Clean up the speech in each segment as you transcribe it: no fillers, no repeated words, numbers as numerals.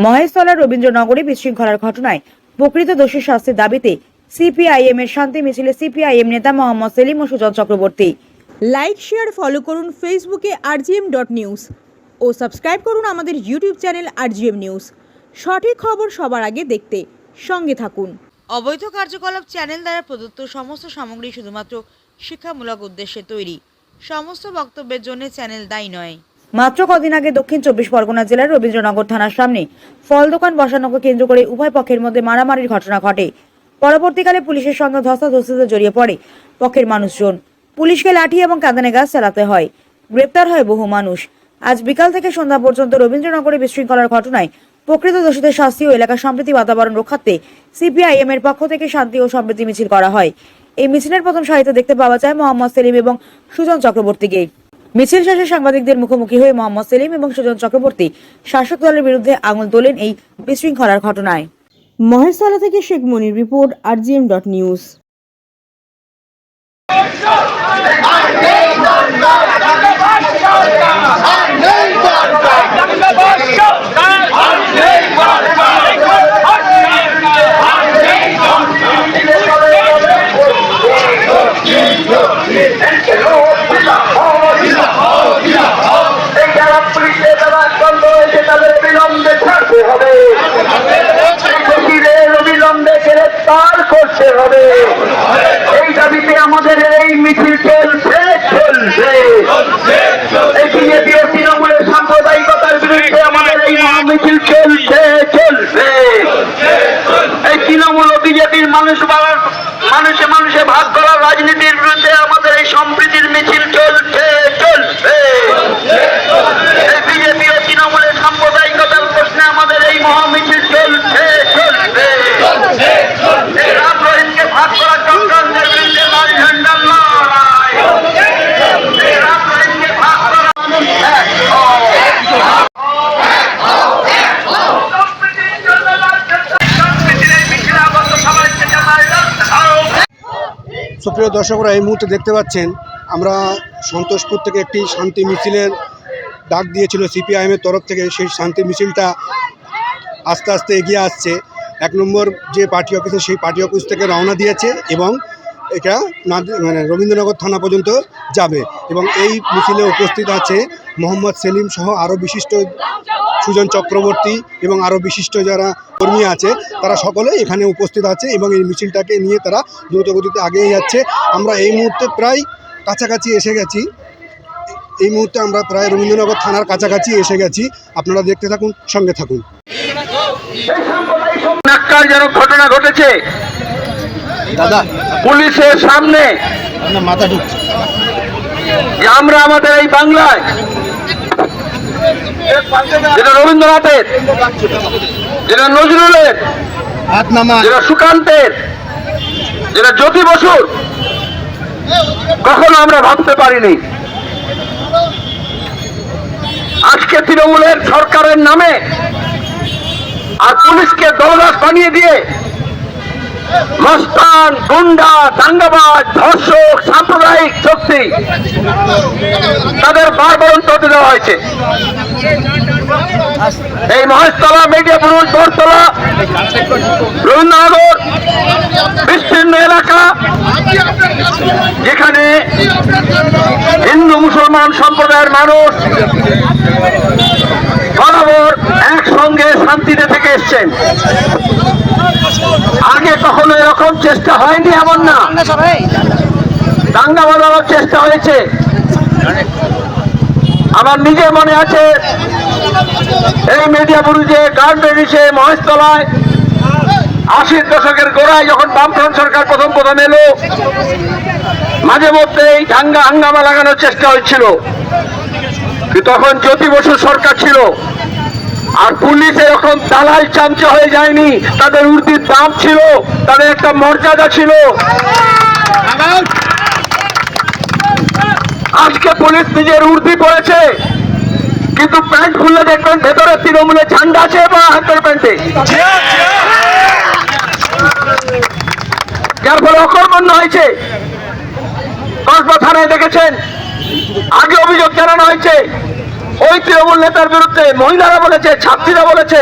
মহেশতলা রবীন্দ্রনগরে বিশৃঙ্খলার ঘটনায় প্রকৃত দোষী শাস্তির দাবিতে সিপিআইএম এর শান্তি মিছিলে সিপিআইএম নেতা মোহাম্মদ সেলিম ও Sujan Chakraborty. Like, share, follow করুন ফেসবুকে rgm.news ও সাবস্ক্রাইব করুন আমাদের ইউটিউব চ্যানেল rgm নিউজ। সঠিক খবর সবার আগে দেখতে সঙ্গে থাকুন। অবৈধ কার্যকলাপ চ্যানেল দ্বারা প্রদত্ত সমস্ত সামগ্রী শুধুমাত্র শিক্ষামূলক উদ্দেশ্যে তৈরি। সমস্ত বক্তব্যের জন্য চ্যানেল দায়ী নয়। মাত্র কদিন আগে দক্ষিণ 24 পরগনা জেলার রবীন্দ্রনগর থানার সামনে ফল দোকান বসানোকে কেন্দ্র করে উভয় পক্ষের মধ্যে মারামারির ঘটনা ঘটে। পরবর্তীকালে পুলিশের সঙ্গে ধস্তাধস্তিতে জড়িয়ে পড়ে পক্ষের মানুষজন। পুলিশকে লাঠি এবং কাঁদানে গাছ চালাতে হয়। গ্রেপ্তার হয় বহু মানুষ। আজ বিকাল থেকে সন্ধ্যা পর্যন্ত রবীন্দ্রনগরে বিশৃঙ্খলার ঘটনায় প্রকৃত দোষীদের শাস্তি ও এলাকার সম্প্রীতি বাতাবরণ রক্ষার্থে সিপিআইএম এর পক্ষ থেকে শান্তি ও সম্প্রীতি মিছিল করা হয়। এই মিছিলের প্রথম সারিতে দেখতে পাওয়া যায় মোহাম্মদ সেলিম এবং সুজন চক্রবর্তীকে। মিছিল শেষে সাংবাদিকদের মুখোমুখি হয়ে মোহাম্মদ সেলিম এবং সুজন চক্রবর্তী শাসক দলের বিরুদ্ধে আঙুল তোলেন এই বিশৃঙ্খলার ঘটনায়। মহেশতলা থেকে শেখ মনির রিপোর্ট, rgm.news। এই দাবিতে আমাদের এই মিছিল চলছে। তৃণমূলের সাম্প্রদায়িকতার বিরুদ্ধে আমাদের এই মহামিছিল চলছে। এই তৃণমূল ও বিজেপির মানুষে মানুষে ভাগ করার রাজনীতির বিরুদ্ধে আমাদের এই সম্প্রীতির মিছিল চলছে। এই বিজেপি ও তৃণমূলের সাম্প্রদায়িকতার প্রশ্নে আমাদের এই মহামিছিল চলছে। ভাগ করা চক্রান্তের বিরুদ্ধে লাল ঝান্ডার লড়াই। ভাগ করা সুপ্রিয় দর্শকরা, এই মুহূর্তে দেখতে পাচ্ছেন আমরা সন্তোষপুর থেকে একটি শান্তি মিছিলের ডাক দিয়েছিল সিপিআইএমের তরফ থেকে। সেই শান্তি মিছিলটা আস্তে আস্তে এগিয়ে আসছে। 1 নম্বর যে পার্টি অফিসে, সেই পার্টি অফিস থেকে রওনা দিয়েছে এবং এটা রবীন্দ্রনগর থানা পর্যন্ত যাবে। এবং এই মিছিলে উপস্থিত আছে মোহাম্মদ সেলিম সহ আরও বিশিষ্ট সুজন চক্রবর্তী এবং আরও বিশিষ্ট যারা কর্মী আছে তারা সকলে এখানে উপস্থিত আছে এবং এই মিছিলটাকে নিয়ে তারা দ্রুতগতিতে এগিয়ে যাচ্ছে। আমরা এই মুহূর্তে প্রায় কাছাকাছি এসে গেছি। এই মুহূর্তে আমরা প্রায় রবীন্দ্রনগর থানার কাছাকাছি এসে গেছি। আপনারা দেখতে থাকুন, সঙ্গে থাকুন। ন্যাক্কারজনক ঘটনা ঘটেছে দাদা পুলিশের সামনে। মাথা ঢুকছে যে আমরা আমাদের এই বাংলায় যেটা রবীন্দ্রনাথের, যেটা নজরুলের, যেটা সুকান্তের, যেটা জ্যোতি বসুর, কখনো আমরা ভাবতে পারিনি। আজকে তৃণমূলের সরকারের নামে আর পুলিশকে দলদাস বানিয়ে দিয়ে মস্তান, গুন্ডা, দাঙ্গাবাজ, ধর্ষক, সাম্প্রদায়িক শক্তি তাদের বারবারন্ত হতে দেওয়া হয়েছে। এই মহেশতলা, মেডিয়াপুর, বরতলা, রবীন্দ্রনগর বিস্তীর্ণ এলাকা, যেখানে হিন্দু মুসলমান সম্প্রদায়ের মানুষ বরাবর একসঙ্গে শান্তিতে থেকে এসছেন। আগে কখনো এরকম চেষ্টা হয়নি, এমন না। দাঙ্গা বাঁধানোর চেষ্টা হয়েছে। আমার নিজে মনে আছে এই মিডিয়াপুরে গার্ডেনিসে মহেশতলায় 80-র দশকের গোড়ায় যখন বামফ্রন্ট সরকার প্রথম এলো, মাঝে মধ্যেই হাঙ্গামা লাগানোর চেষ্টা হয়েছিল। তখন জ্যোতি বসুর সরকার ছিল। আর পুলিশ এরকম দালাল চামচা হয়ে যায়নি। তাদের উর্দির দাম ছিল, তাদের একটা মর্যাদা ছিল। আজকে পুলিশ নিজের উর্দি পড়েছে, কিন্তু প্যান্ট খুললে দেখবেন ভেতরে তৃণমূলের ঝান্ডা আছে বা হাতের প্যান্টে, যার ফলে অকর্মণ্য হয়েছে। কসবা থানায় দেখেছেন, আগে অভিযোগ জানানো হয়েছে ওই তৃণমূল নেতার বিরুদ্ধে মহিলারা বলেছে, ছাত্রীরা বলেছে,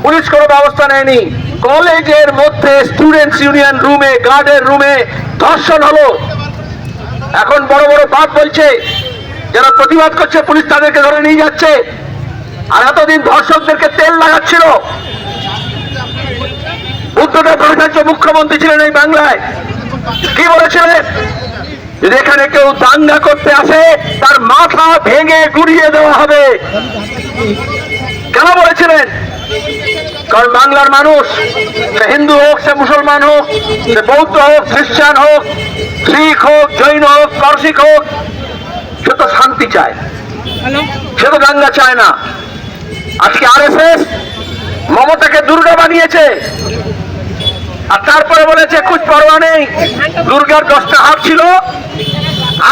পুলিশ কোনো ব্যবস্থা নেয়নি। কলেজের মধ্যে স্টুডেন্টস ইউনিয়ন রুমে, গার্ডের রুমে ধর্ষণ হলো। এখন বড় বড় বাপ বলছে, যারা প্রতিবাদ করছে পুলিশ তাদেরকে ধরে নিয়ে যাচ্ছে। আর এতদিন ধর্ষকদেরকে তেল লাগাচ্ছিল। বুদ্ধদেব ভট্টাচার্য মুখ্যমন্ত্রী ছিলেন এই বাংলায়, কি বলেছিলেন? যদি এখানে কেউ দাঙ্গা করতে আসে তার মাথা ভেঙে গুড়িয়ে দেওয়া হবে। কেন বলেছিলেন? কারণ বাংলার মানুষ, সে হিন্দু হোক, সে মুসলমান হোক, সে বৌদ্ধ হোক, খ্রিস্টান হোক, শিখ হোক, জৈন হোক, পারসিক হোক, সে তো শান্তি চায়, সে তো দাঙ্গা চায় না। আজকে আরএসএস মমতাকে দুর্গা বানিয়েছে, আর তারপরে বলেছে কুছ পরোয়া নেই, দুর্গার 10টা হাত ছিল,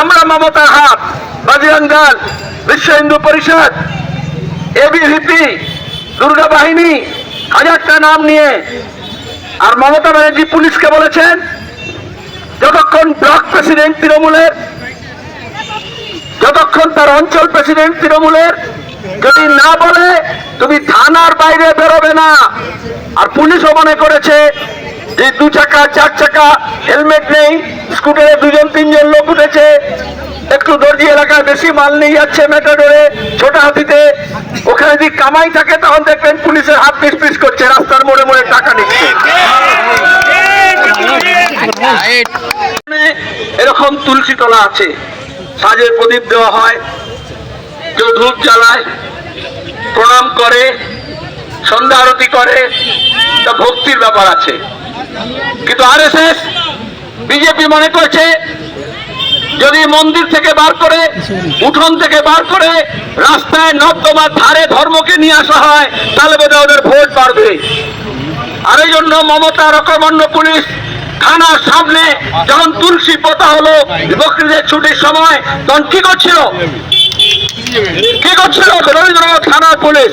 আমরা মমতার হাত, বজরং দল, বিশ্ব হিন্দু পরিষদ, এবিভিপি, দুর্গা বাহিনী, 1000টা নাম নিয়ে। আর মমতা ব্যানার্জি পুলিশকে বলেছেন, যতক্ষণ ব্লক প্রেসিডেন্ট তৃণমূলের, যতক্ষণ তার অঞ্চল প্রেসিডেন্ট তৃণমূলের যদি না বলে তুমি থানার বাইরে বেরোবে না। আর পুলিশও মনে করেছে যে 2 চাকা 4 চাকা হেলমেট নেই, স্কুটারে 2-3জন লোক উঠেছে, একটু দর্জি এলাকায় বেশি মাল নিয়ে যাচ্ছে মেটাডোরে, ছোট হাতিতে, ওখানে যদি কামাই থাকে তখন দেখবেন পুলিশের হাত পিস করছে, রাস্তার মোড়ে মোড়ে টাকা নিচ্ছে। এরকম তুলসী তলা আছে, সাজের প্রদীপ দেওয়া হয়, কেউ ধূপ জ্বালায়, প্রণাম করে, সন্ধ্যা আরতি করে, তা ভক্তির ব্যাপার আছে। কিন্তু আরএসএস, বিজেপি মনে করছে যদি মন্দির থেকে বার করে, উঠোন থেকে বার করে রাস্তায় নর্দমার ধারে ধর্মকে নিয়ে আসা হয়, তাহলে বোধহয় ওদের ভোট বাড়বে। আর এই জন্য মমতার অকর্মণ্য পুলিশ থানার সামনে যখন তুলসী পোতা হলো বকরিদের ছুটির সময়, তখন কি করছিল? রবীন্দ্রনাথ থানার পুলিশ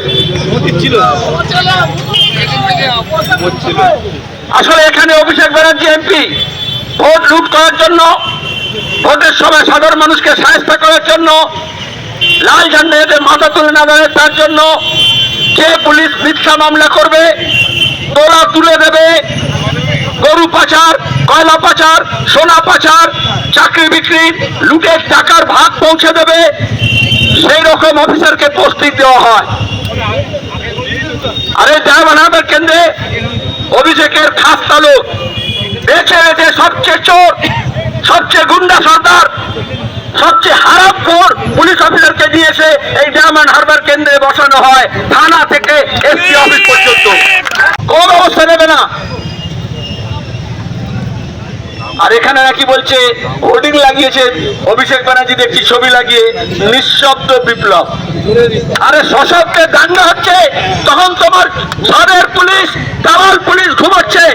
আসলে এখানে অভিষেক ব্যানার্জি এমপি ভোট লুট করার জন্য, ভোটের সময় সাধারণ মানুষকে সাহায্য করার জন্য, লাল ঝান্ডা এদের মাথা তুলে না দেয় তার জন্য যে পুলিশ মিথ্যা মামলা করবে, তোলা তুলে দেবে, গরু পাচার, কয়লা পাচার, সোনা পাচার, চাকরি বিক্রি, লুটের টাকার ভাগ পৌঁছে দেবে, সেই রকম অফিসারকে পোস্টিং দেওয়া হয়। আরে ডায়মন্ড হারবার কেন্দ্রে অভিষেকের খাস তালুক বেছে বেছে সবচেয়ে চোর, সবচেয়ে গুন্ডা সর্দার, সবচেয়ে হারামখোর পুলিশ অফিসারকে দিয়েছে এই ডায়মন্ড হারবার কেন্দ্রে বসানো হয়, থানা থেকে এসপি অফিস পর্যন্ত। কোন অবস্থা নেবে না। আর এখানে নাকি বলছে হোর্ডিং লাগিয়েছে অভিষেক ব্যানার্জি, দেখছি ছবি লাগিয়ে, নিঃশব্দ বিপ্লব। আরে সশব্দে দাঙ্গা হচ্ছে, তখন তোমার শহরের পুলিশ, কামাল পুলিশ ঘুমাচ্ছে।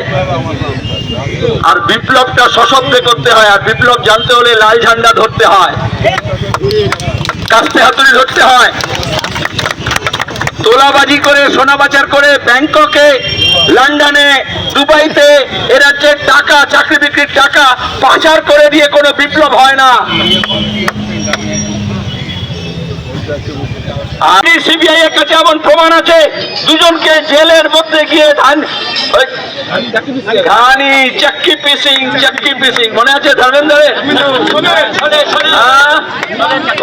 আর বিপ্লবটা সশব্দে করতে হয়, আর বিপ্লব জানতে হলে লাল ঝান্ডা ধরতে হয়, কাস্তে হাতুড়ি ধরতে হয়। তোলাবাজি করে, সোনা পাচার করে ব্যাংককে, লন্ডনে, দুবাইতে এ রাজ্যের টাকা, চাকরি বিক্রির টাকা পাচার করে দিয়ে কোনো বিপ্লব হয় না। আমি সিবিআই এর কাছে এমন প্রমাণ আছে, দুজনকে জেলের মধ্যে গিয়ে চাক্কি পিসিং মনে আছে ধর্মেন্দ্রের?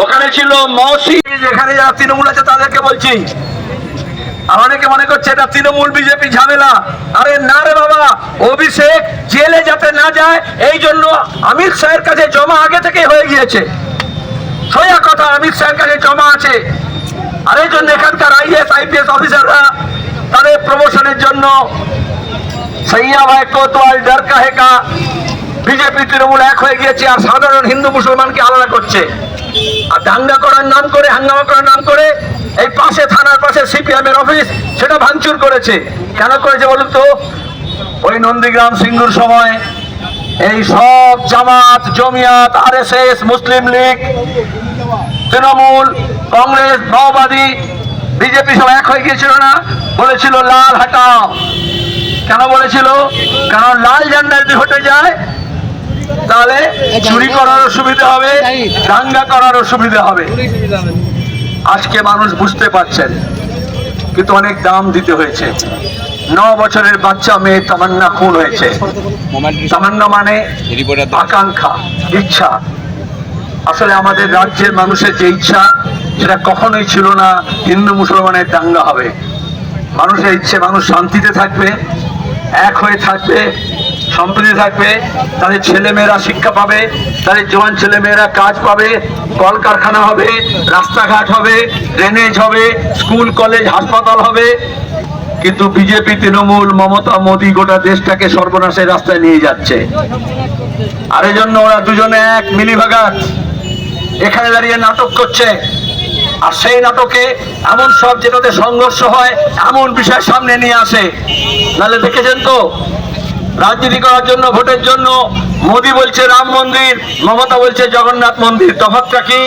ওখানে ছিল মৌসি। যেখানে যারা তৃণমূল আছে তাদেরকে বলছি, অনেকে মনে করছে এটা তৃণমূল বিজেপি ঝামেলা। আরে না রে বাবা, অভিষেক জেলে যাতে না যায় এই জন্য অমিত শাহের কাছে জমা আগে থেকে হয়ে গিয়েছে, সোজা কথা, অমিত শাহের কাছে জমা আছে। আর এই জন্য এখানকার আইএস আইপিএস অফিসাররা তাদের প্রমোশনের জন্য সৈয়া ভাই কোতওয়াল ডর কাহেগা, বিজেপি তৃণমূল এক হয়ে গিয়েছে, আর সাধারণ হিন্দু মুসলমানকে আলাদা করছে। আর দাঙ্গা করার নাম করে, হাঙ্গামা করার নাম করে এই পাশে, থানার পাশে সিপিএম এর অফিস, সেটা ভাঙচুর করেছে। কেন করেছে বলুন তো? ওই নন্দীগ্রাম সিঙ্গুর সময় এই সব জামাত, জমিয়াত, আরএসএস, মুসলিম লীগ, তৃণমূল, কংগ্রেস, মাওবাদী, বিজেপি সব এক হয়ে গিয়েছিল না? বলেছিল লাল হাটাও। কেন বলেছিল? কারণ লাল ঝান্ডা যদি হটে যায় তাহলে চুরি করারও সুবিধা হবে, দাঙ্গা করারও সুবিধা হবে। আজকে মানুষ বুঝতে পারছেন, কিন্তু অনেক দাম দিতে হয়েছে। 9 বছরের বাচ্চা মেয়ে তামান্না খুন হয়েছে। তামান্না মানে আকাঙ্ক্ষা, ইচ্ছা। আসলে আমাদের রাজ্যের মানুষের যে ইচ্ছা, সেটা কখনোই ছিল না হিন্দু মুসলমানের দাঙ্গা হবে। মানুষের ইচ্ছে মানুষ শান্তিতে থাকবে, এক হয়ে থাকবে, সম্প্রীতি থাকবে, তাদের ছেলেমেয়েরা শিক্ষা পাবে, তাদের জওয়ান ছেলেমেয়েরা কাজ পাবে, কলকারখানা হবে, রাস্তাঘাট হবে, ড্রেনেজ হবে, স্কুল কলেজ হাসপাতাল হবে। কিন্তু বিজেপি, তৃণমূল, মমতা, মোদী গোটা দেশটাকে সর্বনাশের রাস্তায় নিয়ে যাচ্ছে। আর এই জন্য ওরা দুজনে এক মিলিভাগাত এখানে দাঁড়িয়ে নাটক করছে। আর সেই নাটকে এমন সব যেটাতে সংঘর্ষ হয় এমন বিষয় সামনে নিয়ে আসে। নাহলে দেখেছেন তো, রাজনীতি করার জন্য, ভোটের জন্য মোদী বলছে রাম মন্দির, মমতা বলছে জগন্নাথ মন্দির। তফাৎটা কি?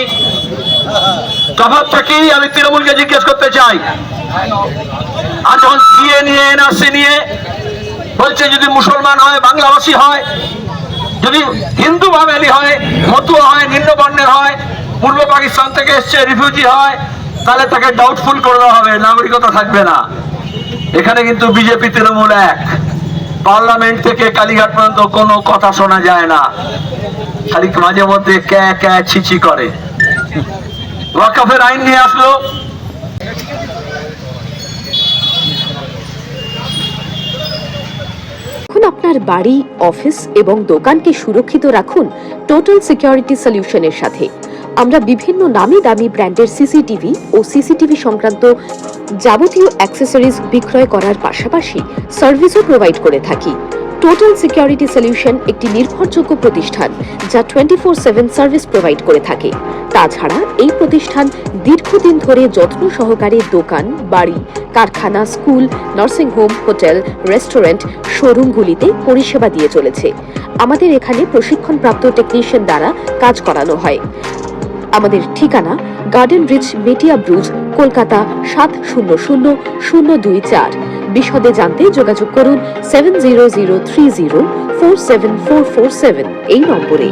তফাৎটা কি আমি তৃণমূলকে জিজ্ঞেস করতে চাই। আর যখন সিএ নিয়ে, এনআরসি নিয়ে বলছে যদি মুসলমান হয়, বাংলাভাষী হয়, যদি হিন্দু বাঙালি হয়, মতুয়া হয়, নিম্নবর্ণের হয়, পূর্ব পাকিস্তান থেকে এসছে, রিফিউজি হয়, তাহলে তাকে ডাউটফুল করে দেওয়া হবে, নাগরিকতা থাকবে না। এখানে কিন্তু বিজেপি তৃণমূল এক। পার্লামেন্ট থেকে কালীঘাট পর্যন্ত কোনো কথা শোনা যায় না, খালি মাঝে মধ্যে ক্যা ক্যা ছিছি করে। ওয়াকফের আইন নিয়ে আসলো, আপনার বাড়ি, অফিস এবং দোকানকে সুরক্ষিত রাখুন টোটাল সিকিউরিটি সলিউশনের সাথে। আমরা বিভিন্ন নামি দামি ব্র্যান্ডের সিসিটিভি ও সিসিটিভি সংক্রান্ত যাবতীয় অ্যাক্সেসরিজ বিক্রয় করার পাশাপাশি সার্ভিসও প্রোভাইড করে থাকি। টোটাল সিকিউরিটি সলিউশন একটি নির্ভরযোগ্য প্রতিষ্ঠান যা 24/7 সার্ভিস প্রোভাইড করে থাকে। তাছাড়া এই প্রতিষ্ঠান দীর্ঘদিন ধরে যত্ন সহকারে দোকান, বাড়ি, কারখানা, school, nursing home, hotel, restaurant, শোরুমগুলিতে পরিষেবা দিয়ে চলেছে। আমাদের এখানে প্রশিক্ষণপ্রাপ্ত টেকনিশিয়ান দ্বারা কাজ করানো হয়। আমাদের ঠিকানা গার্ডেন রিচ, মেটিয়া ব্রুজ, কলকাতা 700024। বিশদে জানতে যোগাযোগ করুন 7003047447 এই নম্বরে।